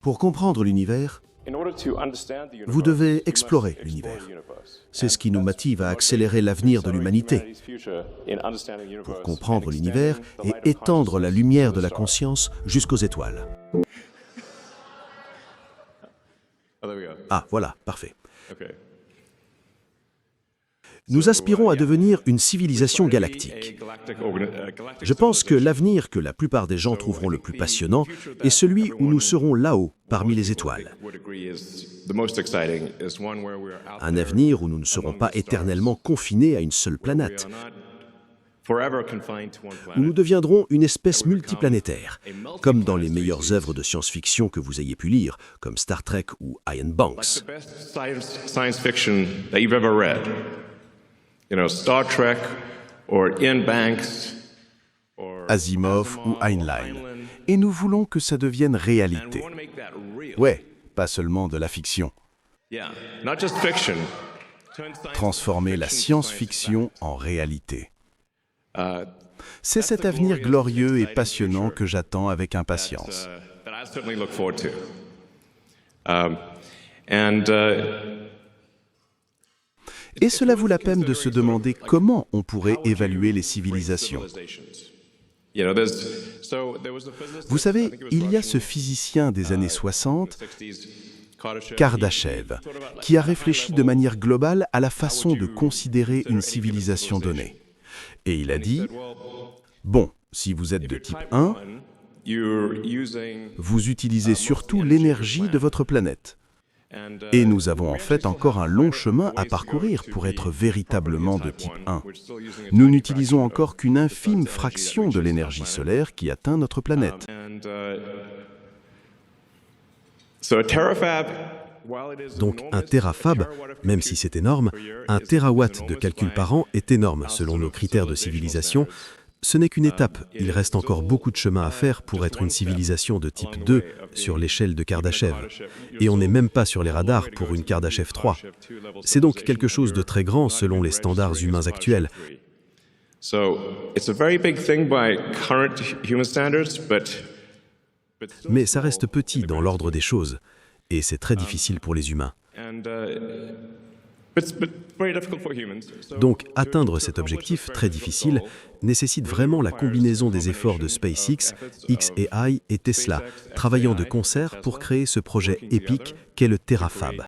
Pour comprendre l'univers, vous devez explorer l'univers. C'est ce qui nous motive à accélérer l'avenir de l'humanité. Pour comprendre l'univers et étendre la lumière de la conscience jusqu'aux étoiles. Ah, voilà, parfait. Nous aspirons à devenir une civilisation galactique. Je pense que l'avenir que la plupart des gens trouveront le plus passionnant est celui où nous serons là-haut, parmi les étoiles. Un avenir où nous ne serons pas éternellement confinés à une seule planète, où nous deviendrons une espèce multiplanétaire, comme dans les meilleures œuvres de science-fiction que vous ayez pu lire, comme Star Trek ou Ian Banks. Star Trek or Ian Banks Asimov ou Heinlein. Et nous voulons que ça devienne réalité. Ouais, pas seulement de la fiction. Transformer la science-fiction en réalité. C'est cet avenir glorieux et passionnant que j'attends avec impatience. Et cela vaut la peine de se demander comment on pourrait évaluer les civilisations. Vous savez, il y a ce physicien des années 60, Kardashev, qui a réfléchi de manière globale à la façon de considérer une civilisation donnée. Et il a dit, bon, si vous êtes de type 1, vous utilisez surtout l'énergie de votre planète. Et nous avons en fait encore un long chemin à parcourir pour être véritablement de type 1. Nous n'utilisons encore qu'une infime fraction de l'énergie solaire qui atteint notre planète. Donc un terafab, même si c'est énorme, un térawatt de calcul par an est énorme selon nos critères de civilisation. Ce n'est qu'une étape, il reste encore beaucoup de chemin à faire pour être une civilisation de type 2 sur l'échelle de Kardashev. Et on n'est même pas sur les radars pour une Kardashev 3. C'est donc quelque chose de très grand selon les standards humains actuels. Mais ça reste petit dans l'ordre des choses, et c'est très difficile pour les humains. Donc, atteindre cet objectif très difficile nécessite vraiment la combinaison des efforts de SpaceX, xAI et Tesla, travaillant de concert pour créer ce projet épique qu'est le terafab.